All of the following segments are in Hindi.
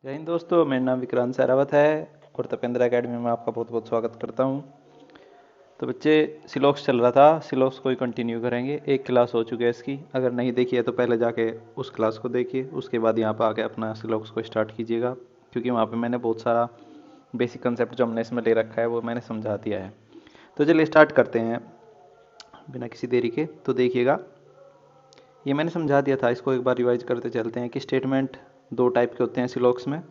जय हिंद दोस्तों, मेरा नाम विक्रांत सहरावत है और तपेंद्र एकेडमी में आपका बहुत बहुत स्वागत करता हूं। तो बच्चे, सिलोक्स चल रहा था, सिलोक्स को ही कंटिन्यू करेंगे। एक क्लास हो चुकी है इसकी, अगर नहीं देखी है तो पहले जाके उस क्लास को देखिए, उसके बाद यहाँ पर आके अपना सिलोक्स को स्टार्ट कीजिएगा, क्योंकि वहाँ पर मैंने बहुत सारा बेसिक कंसेप्ट जो हमने इसमें ले रखा है वो मैंने समझा दिया है। तो चलिए स्टार्ट करते हैं बिना किसी देरी के। तो देखिएगा, ये मैंने समझा दिया था, इसको एक बार रिवाइज करते चलते हैं कि स्टेटमेंट दो टाइप के होते हैं सिलोक्स में।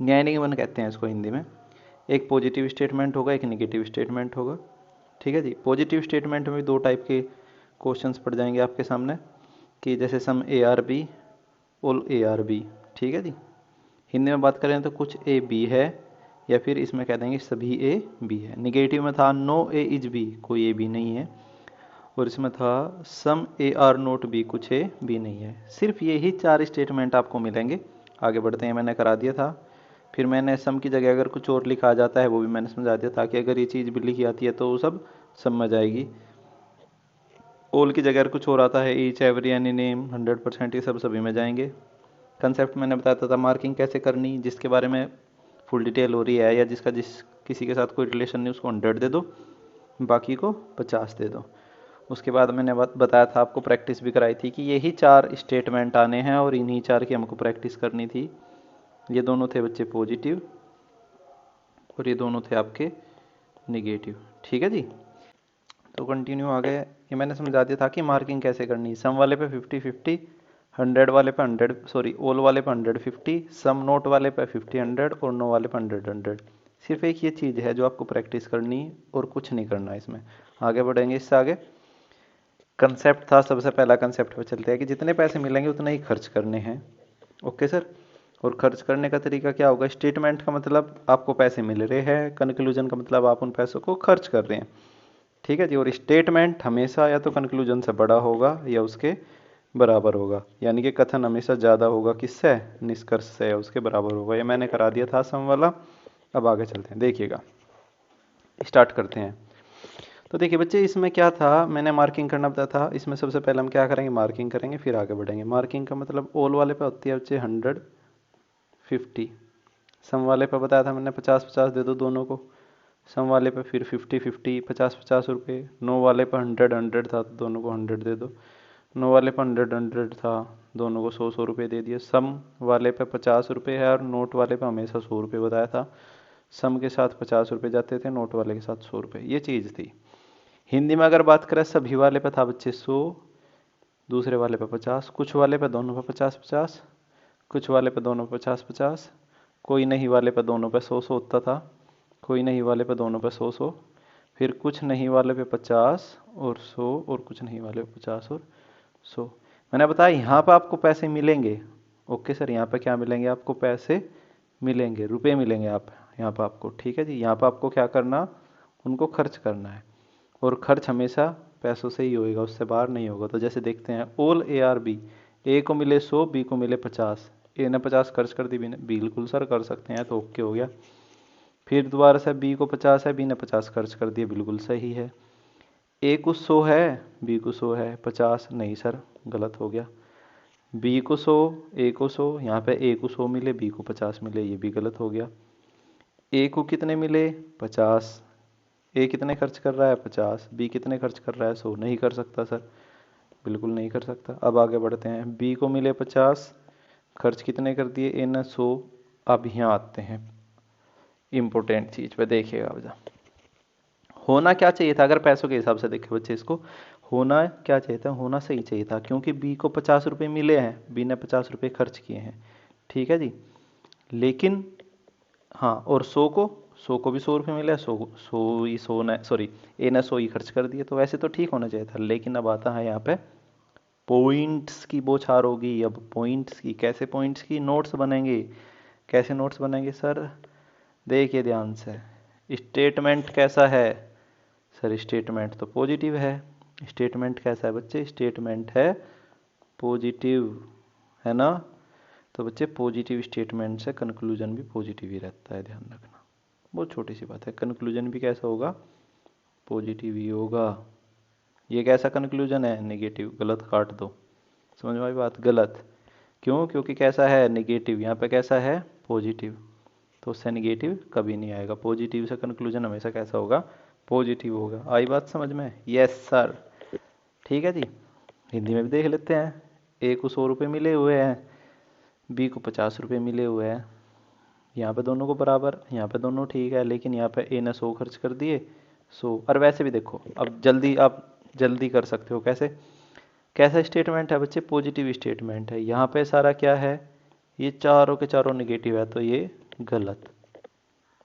न्याय निगमन कहते हैं इसको हिंदी में। एक पॉजिटिव स्टेटमेंट होगा, एक निगेटिव स्टेटमेंट होगा। ठीक है जी। पॉजिटिव स्टेटमेंट में भी दो टाइप के क्वेश्चंस पड़ जाएंगे आपके सामने, कि जैसे some A are B, all A are B. ठीक है जी। हिंदी में बात करें तो कुछ ए बी है, या फिर इसमें कह देंगे सभी ए बी है। निगेटिव में था नो ए इज बी, कोई ए बी नहीं है। और इसमें था सम ए आर नोट बी, कुछ ए बी नहीं है। सिर्फ यही चार स्टेटमेंट आपको मिलेंगे। आगे बढ़ते हैं, मैंने करा दिया था। फिर मैंने सम की जगह अगर कुछ और लिखा आ जाता है वो भी मैंने समझा दिया, ताकि अगर ये चीज़ भी लिखी आती है तो वो सब समझ आएगी। ऑल की जगह अगर कुछ और आता है, ईच एवरी एनी नेम 100%, ये सब सभी में जाएंगे। कंसेप्ट मैंने बताया था मार्किंग कैसे करनी, जिसके बारे में फुल डिटेल हो रही है या जिसका किसी के साथ कोई रिलेशन नहीं, उसको 100 दे दो, बाकी को 50 दे दो। उसके बाद मैंने बताया था आपको, प्रैक्टिस भी कराई थी कि यही चार स्टेटमेंट आने हैं और इन्हीं चार की हमको प्रैक्टिस करनी थी। ये दोनों थे बच्चे पॉजिटिव और ये दोनों थे आपके निगेटिव। ठीक है जी। तो कंटिन्यू आ गए। ये मैंने समझा दिया था कि मार्किंग कैसे करनी। सम वाले पे 50-50, 100 वाले पे 100, सॉरी ऑल वाले पे 150, सम नोट वाले पे 50-100 और नो वाले पे 100-100। सिर्फ एक ये चीज़ है जो आपको प्रैक्टिस करनी और कुछ नहीं करना है इसमें। आगे बढ़ेंगे इससे आगे। कंसेप्ट था, सबसे पहला कंसेप्ट पे चलते हैं कि जितने पैसे मिलेंगे उतने ही खर्च करने हैं। Okay sir. और खर्च करने का तरीका क्या होगा? स्टेटमेंट का मतलब आपको पैसे मिल रहे हैं, कंक्लूजन का मतलब आप उन पैसों को खर्च कर रहे हैं। ठीक है जी। और स्टेटमेंट हमेशा या तो कंक्लूजन से बड़ा होगा या उसके बराबर होगा, यानी कि कथन हमेशा ज़्यादा होगा किससे? निष्कर्ष से, या उसके बराबर होगा। ये मैंने करा दिया था सम वाला। अब आगे चलते हैं, देखिएगा, स्टार्ट करते हैं। तो देखिए बच्चे, इसमें क्या था, मैंने मार्किंग करना बताया था। इसमें सबसे पहले हम क्या करेंगे? मार्किंग करेंगे, फिर आगे बढ़ेंगे। मार्किंग का मतलब ऑल वाले पे होती है बच्चे 100-50। सम वाले पे बताया था मैंने 50-50 दे दो दोनों को। सम वाले पे फिर 50-50, 50-50 रुपये। नो वाले पे 100-100 था तो दोनों को 100 दे दो। नो वाले पे 100-100 था, दोनों को 100-100 रुपये दे दिए। सम वाले पे 50 रुपये है और नोट वाले पे हमेशा 100 रुपये बताया था। सम के साथ 50 रुपये जाते थे, नोट वाले के साथ 100 रुपये, ये चीज़ थी। हिंदी में अगर बात करें, सभी वाले पे था बच्चे 100, दूसरे वाले पे 50, कुछ वाले पे दोनों पे 50-50, कुछ वाले पे दोनों पे 50-50, कोई नहीं वाले पे दोनों पे 100-100 होता था, कोई नहीं वाले पे दोनों पे 100-100, फिर कुछ नहीं वाले पे 50 और 100, और कुछ नहीं वाले पे 50 और 100। मैंने बताया यहाँ पे आपको पैसे मिलेंगे। ओके सर, यहाँ पे क्या मिलेंगे? आपको पैसे मिलेंगे, रुपए मिलेंगे आप यहाँ पे आपको। ठीक है जी। यहाँ पे आपको क्या करना? उनको खर्च करना है। और खर्च हमेशा पैसों से ही होएगा, उससे बाहर नहीं होगा। तो जैसे देखते हैं, ऑल ए आर बी, ए को मिले 100, बी को मिले 50। ए ने 50 खर्च कर दी, बी ने, बिल्कुल सर कर सकते हैं, तो ओके हो गया। फिर दोबारा से बी को 50 है, बी ने 50 खर्च कर दिए, बिल्कुल सही है। ए को 100 है, बी को 100 है, 50 नहीं सर, गलत हो गया। बी को 100, ए को 100, यहाँ पे ए को 100 मिले, बी को 50 मिले, ये भी गलत हो गया। ए को कितने मिले? 50। ए कितने खर्च कर रहा है? 50। बी कितने खर्च कर रहा है? 100। नहीं कर सकता सर, बिल्कुल नहीं कर सकता। अब आगे बढ़ते हैं। बी को मिले 50, खर्च कितने कर दिए? ए ने 100। अब यहाँ आते हैं इम्पोर्टेंट चीज़ पे, देखिएगा बजा। होना क्या चाहिए था अगर पैसों के हिसाब से देखे बच्चे इसको? होना क्या चाहिए था? होना सही चाहिए था, क्योंकि बी को 50 रुपये मिले हैं, बी ने 50 रुपये खर्च किए हैं। ठीक है जी। लेकिन हाँ, और 100 को भी 100 रुपये मिले, 100 ने, सॉरी, ए ने 100 ही खर्च कर दिए, तो वैसे तो ठीक होना चाहिए था। लेकिन अब आता है यहाँ पे पॉइंट्स की बौछार होगी। अब पॉइंट्स की, कैसे पॉइंट्स की? नोट्स बनेंगे। कैसे नोट्स बनेंगे सर? देखिए ध्यान से, स्टेटमेंट कैसा है सर? स्टेटमेंट तो पॉजिटिव है। स्टेटमेंट कैसा है बच्चे? स्टेटमेंट है पॉजिटिव, है ना? तो बच्चे, पॉजिटिव स्टेटमेंट से कंक्लूजन भी पॉजिटिव ही रहता है, ध्यान रखना। बहुत छोटी सी बात है, कंक्लूजन भी कैसा होगा? पॉजिटिव ही होगा। ये कैसा कंक्लूजन है? नेगेटिव, गलत काट दो। समझ में आई बात? गलत। क्यों? क्योंकि कैसा है? नेगेटिव। यहाँ पे कैसा है? पॉजिटिव, तो उससे निगेटिव कभी नहीं आएगा। पॉजिटिव से कंक्लूजन हमेशा कैसा होगा, पॉजिटिव होगा। आई बात समझ में? Yes sir. ठीक है जी, हिंदी में भी देख लेते हैं। ए को 100 रुपये मिले हुए हैं, बी को 50 रुपये मिले हुए हैं। यहाँ पे दोनों को बराबर, यहाँ पे दोनों ठीक है, लेकिन यहाँ पे ए ने 100 खर्च कर दिए 100। और वैसे भी देखो, अब जल्दी आप जल्दी कर सकते हो। कैसे? कैसा स्टेटमेंट है बच्चे? पॉजिटिव स्टेटमेंट है। यहाँ पे सारा क्या है, ये चारों के चारों निगेटिव है, तो ये गलत।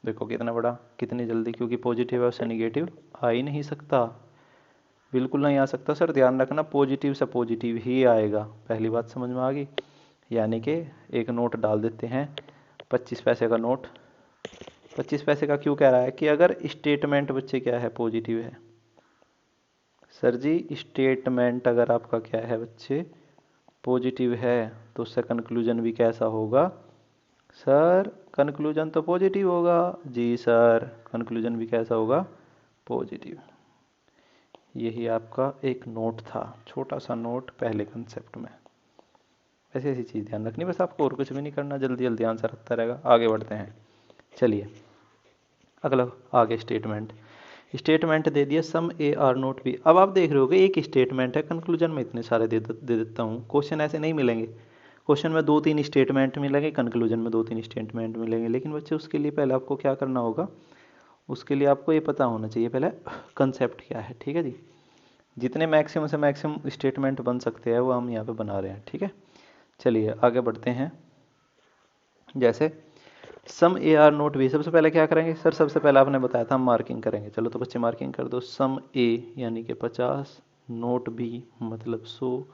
देखो कितना बड़ा, कितनी जल्दी, क्योंकि पॉजिटिव है उससे निगेटिव आ ही नहीं सकता, बिल्कुल नहीं आ सकता सर। ध्यान रखना, पॉजिटिव से पॉजिटिव ही आएगा। पहली बात समझ में आ गई? यानी कि एक नोट डाल देते हैं, 25 पैसे का नोट। 25 पैसे का क्यों कह रहा है कि अगर स्टेटमेंट बच्चे क्या है, पॉजिटिव है। सर जी स्टेटमेंट अगर आपका क्या है बच्चे, पॉजिटिव है, तो उससे कंक्लूजन भी कैसा होगा सर? कंक्लूजन तो पॉजिटिव होगा जी सर, कंक्लूजन भी कैसा होगा, पॉजिटिव। यही आपका एक नोट था, छोटा सा नोट पहले कंसेप्ट में। ऐसी ऐसी चीज़ ध्यान रखनी बस आपको, और कुछ भी नहीं करना, जल्दी जल्दी आंसर आता रहेगा। आगे बढ़ते हैं, चलिए अगला आगे स्टेटमेंट। स्टेटमेंट दे दिया some A are not B. अब आप देख रहे होगे एक स्टेटमेंट है, कंक्लूजन में इतने सारे दे देता हूँ। क्वेश्चन ऐसे नहीं मिलेंगे, क्वेश्चन में 2-3 स्टेटमेंट मिलेंगे, कंक्लूजन में 2-3 स्टेटमेंट मिलेंगे। लेकिन बच्चे उसके लिए पहले आपको क्या करना होगा, उसके लिए आपको ये पता होना चाहिए पहले कंसेप्ट क्या है। ठीक है जी, जितने मैक्सिमम से मैक्सिमम स्टेटमेंट बन सकते हैं वो हम यहाँ पे बना रहे हैं। ठीक है, चलिए आगे बढ़ते हैं। जैसे some A are not B, सबसे पहले क्या करेंगे सर? सबसे पहले आपने बताया था हम मार्किंग करेंगे। चलो तो बच्चे मार्किंग कर दो। सम ए यानी कि 50, नोट बी मतलब 100,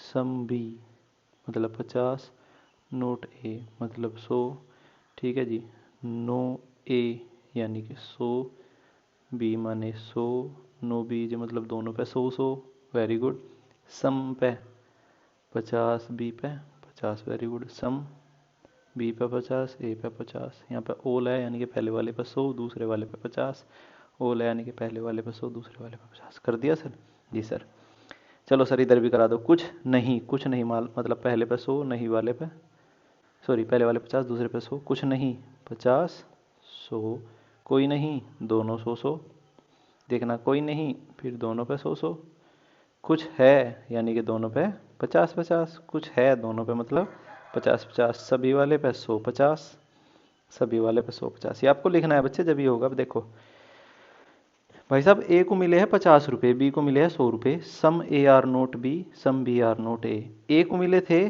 सम बी मतलब 50, नोट ए मतलब 100। ठीक है जी, नो ए यानी कि 100, बी माने 100, नो बी जो मतलब दोनों पे 100-100। Very good. सम पे 50, बी पे 50, वेरी गुड। सम बी पे 50, ए पे 50। यहाँ पे ओल है यानी कि पहले वाले पे 100, दूसरे वाले पे 50। ओल है यानी कि पहले वाले पे 100, दूसरे वाले पे 50। कर दिया सर? जी सर। चलो सर इधर भी करा दो। कुछ नहीं, कुछ नहीं माल मतलब पहले पे 100, नहीं वाले पे, सॉरी पहले वाले 50, दूसरे पे 100। कुछ नहीं 50, 100, कोई नहीं दोनों 100-100। देखना कोई नहीं, फिर दोनों पे 100-100। कुछ है यानी कि दोनों पे 50-50। कुछ है दोनों पे मतलब 50-50। सभी वाले पे 100-50, सभी वाले पे 100-50। ये आपको लिखना है बच्चे, जब ये होगा। अब देखो भाई साहब, ए को मिले हैं 50 रुपये, बी को मिले हैं 100 रुपये। Some A are not B, some B are not A. A को मिले थे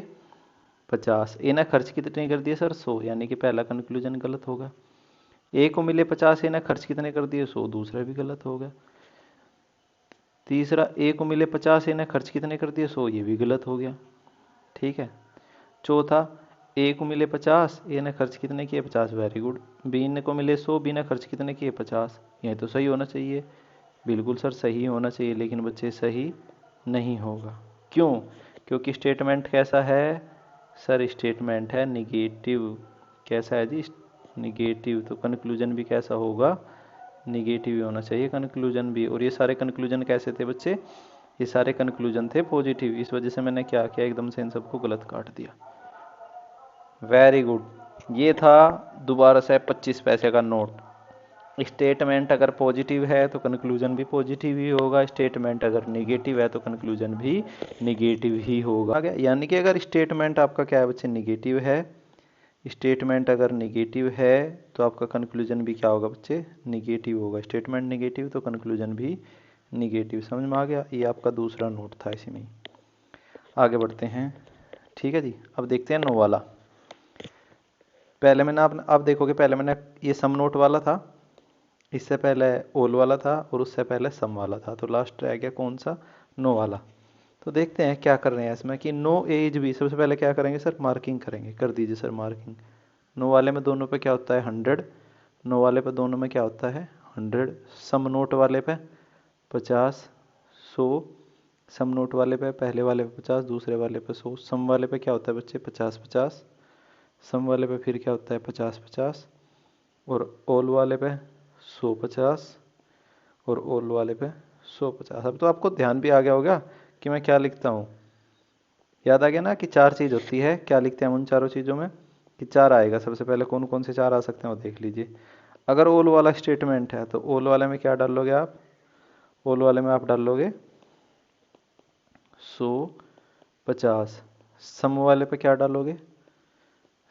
50, ए ने खर्च कितने कर दिए सर? 100, यानी कि पहला कंक्लूजन गलत होगा। ए को मिले 50, ए ने खर्च कितने कर दिए? 100, दूसरा भी गलत होगा। तीसरा, ए को मिले 50, ए ने खर्च कितने कर दिए? 100, ये भी गलत हो गया। ठीक है। चौथा, ए को मिले 50, ए ने खर्च कितने किए? 50, वेरी गुड। बी ने को मिले 100, बी ने खर्च कितने किए? 50। ये तो सही होना चाहिए, बिल्कुल सर सही होना चाहिए, लेकिन बच्चे सही नहीं होगा। क्यों? क्योंकि स्टेटमेंट कैसा है सर? स्टेटमेंट है निगेटिव। कैसा है जी? निगेटिव। तो कंक्लूजन भी कैसा होगा? निगेटिव ही होना चाहिए कंक्लूजन भी। और ये सारे कंक्लूजन कैसे थे बच्चे? ये सारे कंक्लूजन थे पॉजिटिव। इस वजह से मैंने क्या किया, एकदम से इन सबको गलत काट दिया। Very good. ये था दोबारा से 25 पैसे का नोट। स्टेटमेंट अगर पॉजिटिव है तो कंक्लूजन भी पॉजिटिव ही होगा, स्टेटमेंट अगर निगेटिव है तो कंक्लूजन भी निगेटिव ही होगा। यानी कि अगर स्टेटमेंट आपका क्या है बच्चे? निगेटिव है। स्टेटमेंट अगर निगेटिव है तो आपका कंक्लूजन भी क्या होगा बच्चे? निगेटिव होगा। स्टेटमेंट निगेटिव तो कंक्लूजन भी निगेटिव। समझ में आ गया? ये आपका दूसरा नोट था इसी में। आगे बढ़ते हैं। ठीक है जी, अब देखते हैं नो वाला। पहले मैंने आप देखोगे, पहले मैंने ये सम नोट वाला था, इससे पहले ओल वाला था, और उससे पहले सम वाला था। तो लास्ट रह गया कौन सा? नो वाला। तो देखते हैं क्या कर रहे हैं इसमें कि नो एज भी। सबसे पहले क्या करेंगे सर? मार्किंग करेंगे। कर दीजिए सर मार्किंग। नो वाले में दोनों पे क्या होता है? 100। नो वाले पे दोनों में क्या होता है? 100। सम नोट वाले पे 50, 100। सम नोट वाले पे पहले वाले पे 50, दूसरे वाले पे 100। सम वाले पे क्या होता है बच्चे? 50-50। सम वाले पे फिर क्या होता है? 50-50। और ओल वाले पे 100-50। और ओल वाले पे 100-50। अब तो आपको ध्यान भी आ गया होगा कि मैं क्या लिखता हूँ। याद आ गया ना कि 4 चीज़ होती है। क्या लिखते हैं हम उन चारों चीज़ों में? कि 4 आएगा। सबसे पहले कौन कौन से 4 आ सकते हैं वो देख लीजिए। अगर ओल वाला स्टेटमेंट है तो ओल वाले में क्या डालोगे आप, ओल वाले में आप डालोगे 100 50। सम वाले पे क्या डालोगे,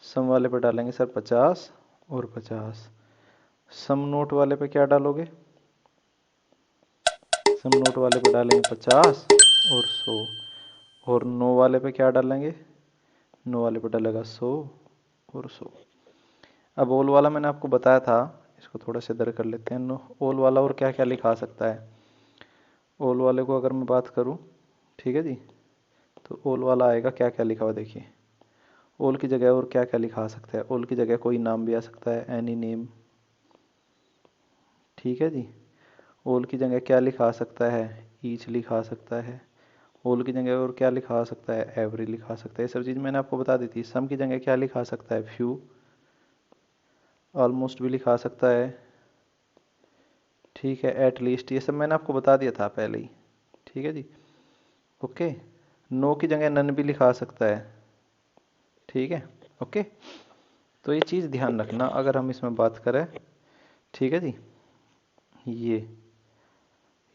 सम वाले पे डालेंगे सर 50 और 50। सम नोट वाले पे क्या डालोगे, सम नोट वाले पे डालेंगे 50 और 100। और नो वाले पे क्या डालेंगे, नो वाले पे डालेगा 100 और 100। अब ओल वाला मैंने आपको बताया था, इसको थोड़ा से इधर कर लेते हैं। नो ओल वाला और क्या क्या लिखा सकता है, ओल वाले को अगर मैं बात करूं, ठीक है जी, तो ओल वाला आएगा क्या क्या लिखा हुआ देखिए। ओल की जगह और क्या क्या लिखा सकता है, ओल की जगह कोई नाम भी आ सकता है, एनी नेम, ठीक है जी। ओल की जगह क्या लिखा सकता है, ईच लिखा सकता है। ओल की जगह और क्या लिखा सकता है, एवरी लिखा सकता है। ये सब चीज़ मैंने आपको बता दी थी। सम की जगह क्या लिखा सकता है, फ्यू, ऑलमोस्ट भी लिखा सकता है, ठीक है, एट लीस्ट, ये सब मैंने आपको बता दिया था पहले ही, ठीक है जी। ओके, नो की जगह नन भी लिखा सकता है, ठीक है। ओके, तो ये चीज़ ध्यान रखना अगर हम इसमें बात करें, ठीक है जी। ये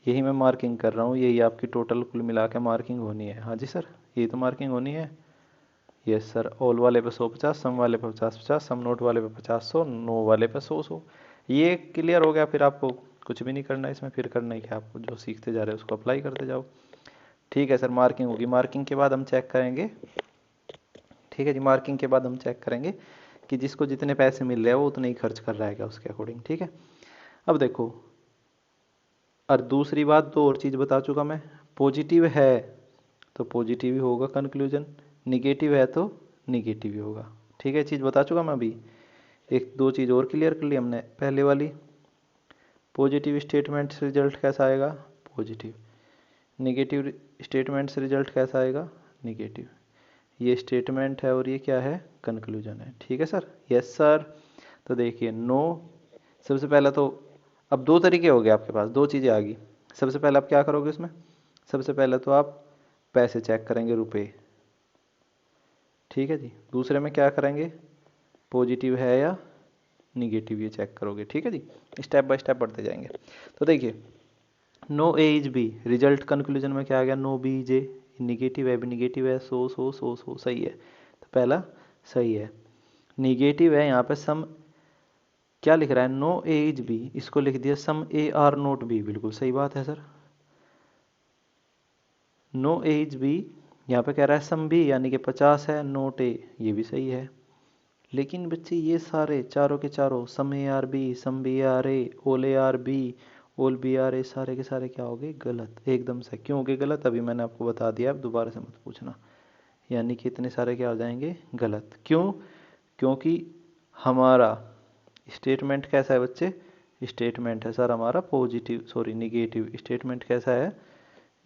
यही मैं मार्किंग कर रहा हूँ, यही आपकी टोटल कुल मिला के मार्किंग होनी है। हाँ जी सर, यही तो मार्किंग होनी है। यस सर, ऑल वाले पे 100 50, सम वाले पे 50 50, सम नोट वाले पे 50 100, नो वाले पे 100 100। ये क्लियर हो गया, फिर आपको कुछ भी नहीं करना है इसमें, फिर करना है क्या, आपको जो सीखते जा रहे हो उसको अप्लाई करते जाओ। ठीक है सर, मार्किंग होगी। मार्किंग के बाद हम चेक करेंगे, ठीक है जी, मार्किंग के बाद हम चेक करेंगे कि जिसको जितने पैसे मिल रहे हैं वो उतने ही खर्च कर रहा है क्या उसके अकॉर्डिंग, ठीक है। अब देखो, और दूसरी बात दो और चीज़ बता चुका मैं, पॉजिटिव है तो पॉजिटिव ही होगा कंक्लूजन, निगेटिव है तो निगेटिव ही होगा, ठीक है। चीज़ बता चुका मैं अभी। एक दो चीज़ और क्लियर कर ली हमने, पहले वाली, पॉजिटिव स्टेटमेंट से रिजल्ट कैसा आएगा, पॉजिटिव। निगेटिव स्टेटमेंट से रिजल्ट कैसा आएगा, निगेटिव। ये स्टेटमेंट है और ये क्या है, कंक्लूजन है, ठीक है सर। Yes sir. तो देखिए, नो, सबसे पहला तो, अब दो तरीके हो गए आपके पास, दो चीज़ें आ गई। सबसे पहले आप क्या करोगे उसमें, सबसे पहले तो आप पैसे चेक करेंगे, रुपए, ठीक है जी। दूसरे में क्या करेंगे, पॉजिटिव है या निगेटिव, ये चेक करोगे, ठीक है जी। स्टेप बाय स्टेप बढ़ते जाएंगे। तो देखिए, no A is B, result conclusion में क्या आ गया, no B is A, negative है, भी निगेटिव है, सो सही है, तो पहला सही है। निगेटिव है यहाँ पे सम, क्या लिख रहा है, नो ए इज बी, इसको लिख दिया some A are not B, बिल्कुल सही बात है sir. No A is B, यहाँ पे कह रहा है सम बी यानी कि 50 है, नोट ए, ये भी सही है। लेकिन बच्चे ये सारे चारों के चारों, some A are B, some B are A, all A are B, all B are A, सारे के सारे क्या हो गए, गलत एकदम से। क्यों हो गए गलत, अभी मैंने आपको बता दिया, अब दोबारा से मत पूछना। यानी कि इतने सारे क्या हो जाएंगे, गलत। क्यों, क्योंकि हमारा स्टेटमेंट कैसा है बच्चे, स्टेटमेंट है सर हमारा पॉजिटिव, सॉरी निगेटिव। स्टेटमेंट कैसा है,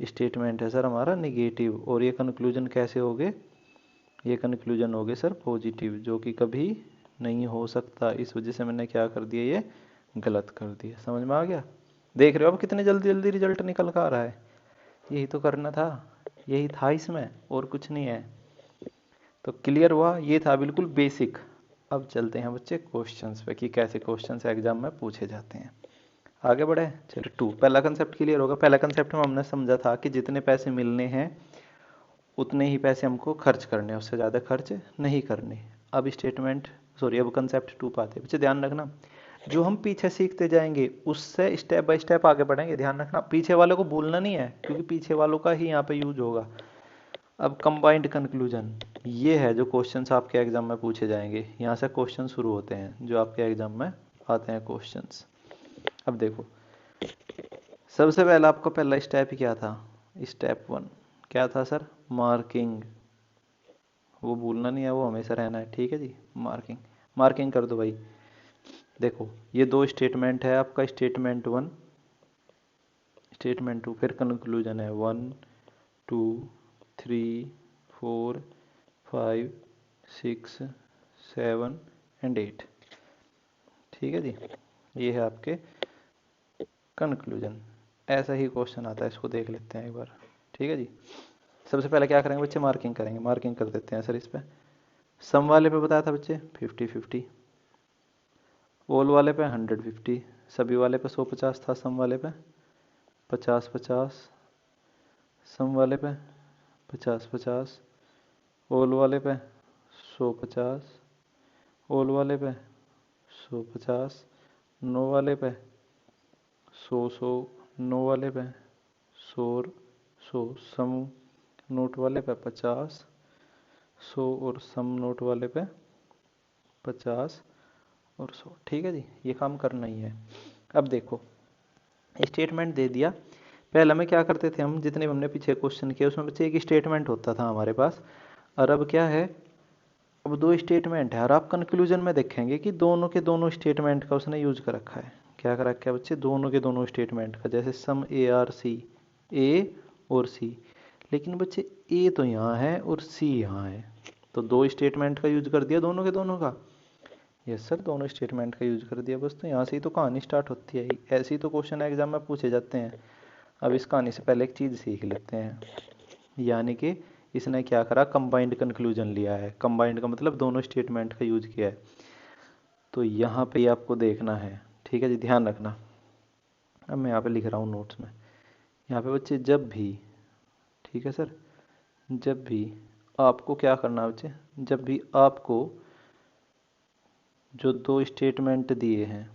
स्टेटमेंट है सर हमारा निगेटिव। और ये कंक्लूजन कैसे हो गए, ये कंक्लूजन हो गए सर पॉजिटिव, जो कि कभी नहीं हो सकता। इस वजह से मैंने क्या कर दिया, ये गलत कर दिया। समझ में आ गया, देख रहे हो अब कितने जल्दी जल्दी रिजल्ट निकल कर आ रहा है। यही तो करना था, यही था इसमें, और कुछ नहीं है। तो क्लियर हुआ, ये था बिल्कुल बेसिक। अब चलते हैं बच्चे क्वेश्चंस पे कि कैसे क्वेश्चंस एग्जाम में पूछे जाते हैं। आगे बढ़े, चलो टू, पहला कंसेप्ट क्लियर होगा। पहला कंसेप्ट में हमने समझा था कि जितने पैसे मिलने हैं उतने ही पैसे हमको खर्च करने, उससे ज़्यादा खर्च नहीं करने। अब स्टेटमेंट, सॉरी, अब कंसेप्ट टू पाते हैं। बच्चे ध्यान रखना, जो हम पीछे सीखते जाएंगे उससे स्टेप बाय स्टेप आगे बढ़ेंगे। ध्यान रखना, पीछे वालों को भूलना नहीं है, क्योंकि पीछे वालों का ही यहाँ पे यूज होगा। अब कंबाइंड कंक्लूजन, ये है जो क्वेश्चंस आपके एग्जाम में पूछे जाएंगे। यहाँ से क्वेश्चन शुरू होते हैं जो आपके एग्जाम में आते हैं क्वेश्चंस। अब देखो, सबसे पहला आपका पहला स्टेप क्या था, स्टेप वन क्या था सर, मार्किंग। वो भूलना नहीं है, वो हमेशा रहना है, ठीक है जी। मार्किंग, मार्किंग कर दो भाई। देखो, ये दो स्टेटमेंट है आपका, स्टेटमेंट वन, स्टेटमेंट टू, फिर कंक्लूजन है 1 2 3 4 5 6 7 एंड 8, ठीक है जी। ये है आपके कंक्लूजन। ऐसा ही क्वेश्चन आता है, इसको देख लेते हैं एक बार, ठीक है जी। सबसे पहले क्या करेंगे बच्चे, मार्किंग करेंगे। मार्किंग कर देते हैं सर इस पर, सम वाले पे बताया था बच्चे 50-50, ऑल वाले पे 150, सभी वाले पे 150 था, सम वाले पे 50-50, सम वाले पे 50-50, ऑल वाले पे 150, ऑल वाले पे 150, नो वाले पे 100, नो वाले पे 100, सम नोट वाले पे 50, 100 और सम नोट वाले पे 50 और 100। ठीक है जी, ये काम करना ही है। अब देखो, स्टेटमेंट दे दिया। पहले में क्या करते थे हम, जितने भी हमने पीछे क्वेश्चन किए उसमें बच्चे एक स्टेटमेंट होता था हमारे पास, और अब क्या है, अब दो स्टेटमेंट है, और आप कंक्लूजन में देखेंगे कि दोनों के दोनों स्टेटमेंट का उसने यूज कर रखा है। क्या कर रखा है बच्चे, दोनों के दोनों स्टेटमेंट का, जैसे सम ए आर सी, ए और सी। लेकिन बच्चे ए तो यहाँ है और सी यहाँ है, तो दो स्टेटमेंट का यूज कर दिया दोनों के दोनों का। यस सर, दोनों स्टेटमेंट का यूज कर दिया बस, तो यहाँ से ही तो कहानी स्टार्ट होती है। ऐसे ही तो क्वेश्चन एग्जाम में पूछे जाते हैं। अब इस कहानी से पहले एक चीज़ सीख लेते हैं, यानी कि इसने क्या करा, कंबाइंड कंक्लूजन लिया है। कंबाइंड का मतलब दोनों स्टेटमेंट का यूज किया है, तो यहाँ पे आपको देखना है। ठीक है जी, ध्यान रखना। अब मैं यहाँ पे लिख रहा हूँ नोट्स में, यहाँ पे बच्चे जब भी, ठीक है सर, जब भी आपको क्या करना है बच्चे, जब भी आपको जो दो स्टेटमेंट दिए हैं,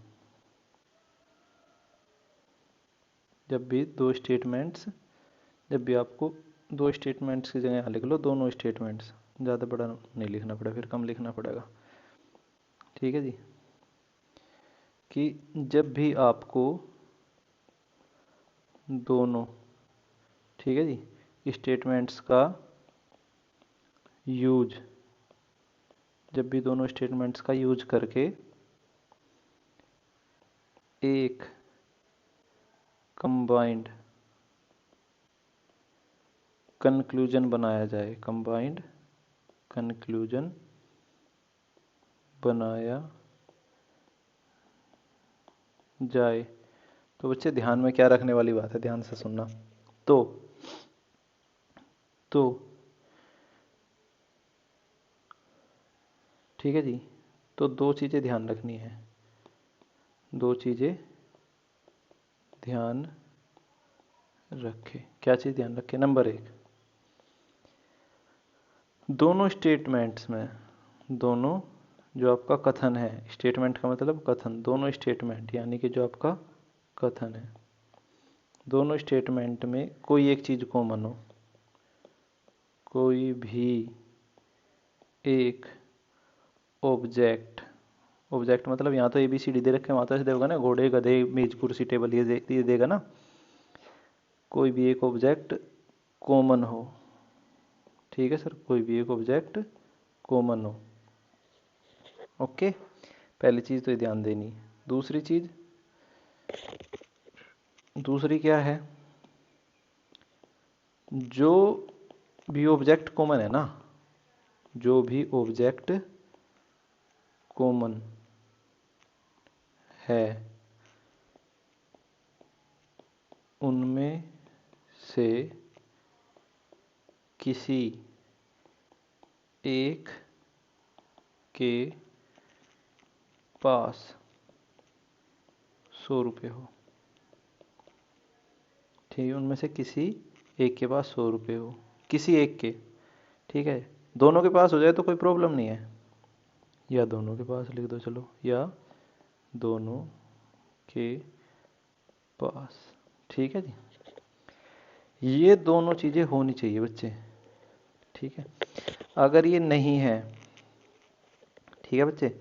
जब भी दो स्टेटमेंट्स, जब भी आपको दो स्टेटमेंट्स की जगह यहाँ लिख लो दोनों स्टेटमेंट्स, ज़्यादा बड़ा नहीं लिखना पड़ेगा, फिर कम लिखना पड़ेगा। ठीक है जी, कि जब भी आपको दोनों, ठीक है जी, स्टेटमेंट्स का यूज, जब भी दोनों स्टेटमेंट्स का यूज करके एक कंबाइंड कंक्लूजन बनाया जाए, कंबाइंड कंक्लूजन बनाया जाए, तो बच्चे ध्यान में क्या रखने वाली बात है, ध्यान से सुनना। तो ठीक है जी, तो दो चीज़ें ध्यान रखनी है, दो चीज़ें ध्यान रखें। क्या चीज़ ध्यान रखें, नंबर एक, दोनों स्टेटमेंट्स में, दोनों जो आपका कथन है, स्टेटमेंट का मतलब कथन, दोनों स्टेटमेंट यानी कि जो आपका कथन है, दोनों स्टेटमेंट में कोई एक चीज़ कॉमन हो, कोई भी एक ऑब्जेक्ट, ऑब्जेक्ट मतलब यहाँ तो ए बी सी डी दे रखे हैं, वहाँ तो ऐसे देगा ना, घोड़े गधे मेज कुर्सी टेबल, ये देगा ना, कोई भी एक ऑब्जेक्ट कॉमन हो। ठीक है सर, कोई भी एक ऑब्जेक्ट कॉमन हो। ओके, पहली चीज़ तो ये ध्यान देनी। दूसरी चीज़, दूसरी क्या है, जो भी ऑब्जेक्ट कॉमन है ना, जो भी ऑब्जेक्ट कॉमन है उनमें से किसी एक के पास 100 रुपये हो। ठीक है, उनमें से किसी एक के पास 100 रुपये हो, किसी एक के। ठीक है, दोनों के पास हो जाए तो कोई प्रॉब्लम नहीं है, या दोनों के पास लिख दो चलो, या दोनों के पास। ठीक है जी, ये दोनों चीज़ें होनी चाहिए बच्चे। ठीक है, अगर ये नहीं है, ठीक है बच्चे,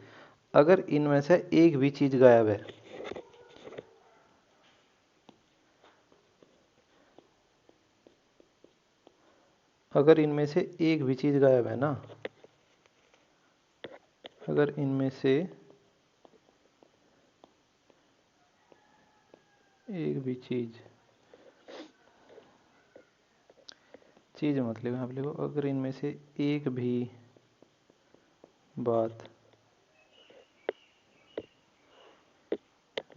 अगर इनमें से एक भी चीज़ गायब है, अगर इनमें से एक भी चीज़ गायब है ना, अगर इनमें से एक भी चीज़, चीज़ मतलब यहाँ पे लिखो, अगर इनमें से एक भी बात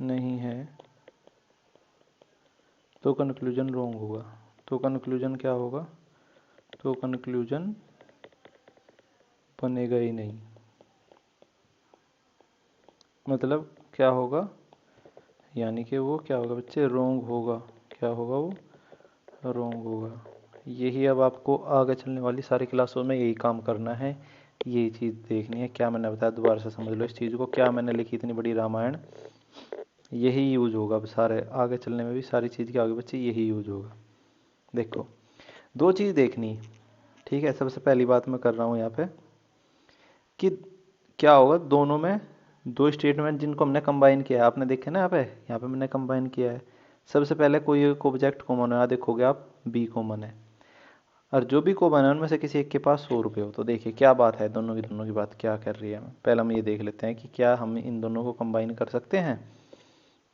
नहीं है तो कंक्लूजन रॉन्ग होगा। तो कंक्लूजन क्या होगा, तो कंक्लूजन बनेगा ही नहीं। मतलब क्या होगा, यानी कि वो क्या होगा बच्चे, रोंग होगा। क्या होगा वो, रोंग होगा। यही अब आपको आगे चलने वाली सारी क्लासों में यही काम करना है, यही चीज़ देखनी है। क्या मैंने बताया दोबारा से समझ लो इस चीज़ को, क्या मैंने लिखी इतनी बड़ी रामायण, यही यूज होगा अब सारे आगे चलने में भी, सारी चीज़ के आगे बच्चे यही यूज होगा। देखो दो चीज़ देखनी, ठीक है। सबसे पहली बात मैं कर रहा हूँ यहाँ पे कि क्या होगा दोनों में, दो स्टेटमेंट जिनको हमने कंबाइन किया है, आपने देखे ना यहाँ पे मैंने कंबाइन किया है। सबसे पहले कोई एक ऑब्जेक्ट कॉमन है, यहाँ देखोगे आप बी कॉमन है, और जो भी कॉमन है उनमें से किसी एक के पास 100 रुपये हो। तो देखिए क्या बात है, दोनों की बात क्या कर रही है। पहले हम ये देख लेते हैं कि क्या हम इन दोनों को कंबाइन कर सकते हैं।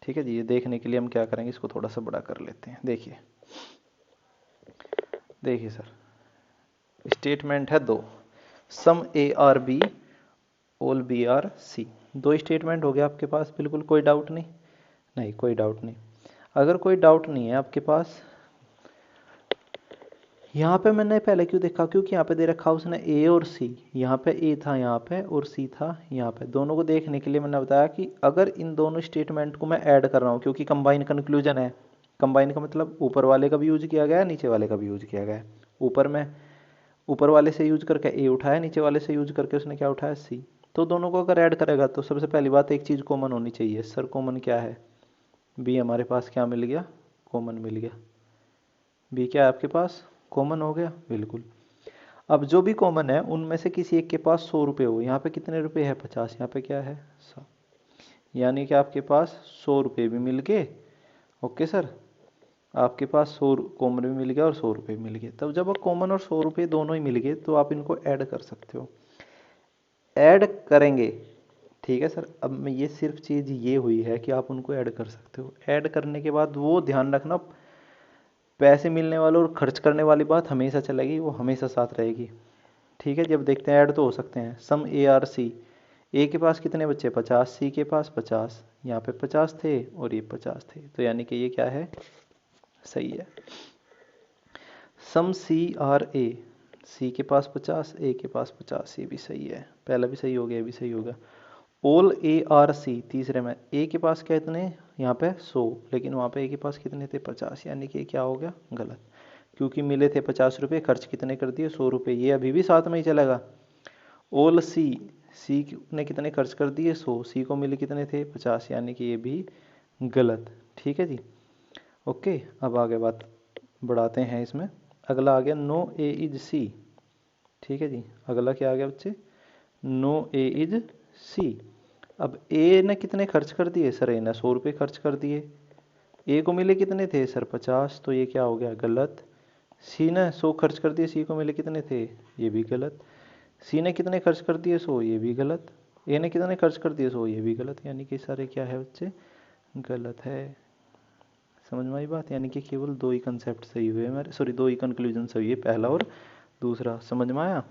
ठीक है जी, ये देखने के लिए हम क्या करेंगे, इसको थोड़ा सा बड़ा कर लेते हैं। देखिए देखिए सर, स्टेटमेंट है दो, some A are B all B are C. दो स्टेटमेंट हो गया आपके पास, बिल्कुल कोई डाउट नहीं, नहीं कोई डाउट नहीं। अगर कोई डाउट नहीं है आपके पास, यहाँ पे मैंने पहले क्यों देखा, क्योंकि यहाँ पे दे रखा उसने ए और सी, यहाँ पे ए था यहाँ पे और सी था यहाँ पे। दोनों को देखने के लिए मैंने बताया कि अगर इन दोनों स्टेटमेंट को मैं ऐड कर रहा हूँ, क्योंकि कंबाइन कंक्लूजन है, कंबाइन का मतलब ऊपर वाले का भी यूज किया गया है, नीचे वाले का भी यूज किया गया है। ऊपर में ऊपर वाले से यूज करके ए उठाया, नीचे वाले से यूज करके उसने क्या उठाया, सी। तो दोनों को अगर ऐड करेगा तो सबसे पहली बात एक चीज़ कॉमन होनी चाहिए। सर कॉमन क्या है, बी हमारे पास क्या मिल गया, कॉमन मिल गया। बी क्या है आपके पास, कॉमन हो गया, बिल्कुल। अब जो भी कॉमन है उनमें से किसी एक के पास 100 रुपये हो। यहाँ पे कितने रुपए है, 50, यहाँ पे क्या है 100, यानी कि आपके पास 100 रुपये भी मिल गए। ओके सर, आपके पास 100 कॉमन भी मिल गया और 100 रुपये मिल गए। तब जब कॉमन और 100 रुपये दोनों ही मिल गए तो आप इनको ऐड कर सकते हो, ऐड करेंगे। ठीक है सर, अब मैं ये सिर्फ चीज़ ये हुई है कि आप उनको ऐड कर सकते हो। ऐड करने के बाद वो ध्यान रखना, पैसे मिलने वाले और खर्च करने वाली बात हमेशा चलेगी, वो हमेशा साथ रहेगी। ठीक है, जब देखते हैं ऐड तो हो सकते हैं। सम ए आर सी, ए के पास कितने बच्चे 50, सी के पास 50, यहाँ पे 50 थे और ये 50 थे, तो यानी कि ये क्या है, सही है। सम सी आर ए, सी के पास 50, ए के पास 50, ये भी सही है, पहला भी सही हो गया, ये भी सही होगा। ऑल ए आर सी, तीसरे में ए के पास क्या इतने, यहाँ पे 100, लेकिन वहाँ पे ए के पास कितने थे 50, यानी कि क्या हो गया गलत, क्योंकि मिले थे 50 रुपये, खर्च कितने कर दिए 100 रुपये, ये अभी भी साथ में ही चलेगा। ऑल सी, सी ने कितने खर्च कर दिए 100, सी को मिले कितने थे 50, यानी कि ये भी गलत। ठीक है जी, ओके। अब आगे बात बढ़ाते हैं इसमें। अगला आ गया नो ए इज सी। ठीक है जी, अगला क्या आ गया बच्चे, नो ए इज सी। अब ए ने कितने खर्च कर दिए सर, ए ने 100 रुपये खर्च कर दिए, ए को मिले कितने थे सर 50, तो ये क्या हो गया गलत। सी ने 100 खर्च कर दिए, सी को मिले कितने थे, ये भी गलत। सी ने कितने खर्च कर दिए 100, ये भी गलत। ए ने कितने खर्च कर दिए 100, ये भी गलत, यानी कि सारे क्या है बच्चे, गलत है। समझ में आई बात, यानी कि केवल दो ही कंसेप्ट सही हुए हमारे, सॉरी दो ही कंक्लूजन सही है, पहला और दूसरा। समझ में आया।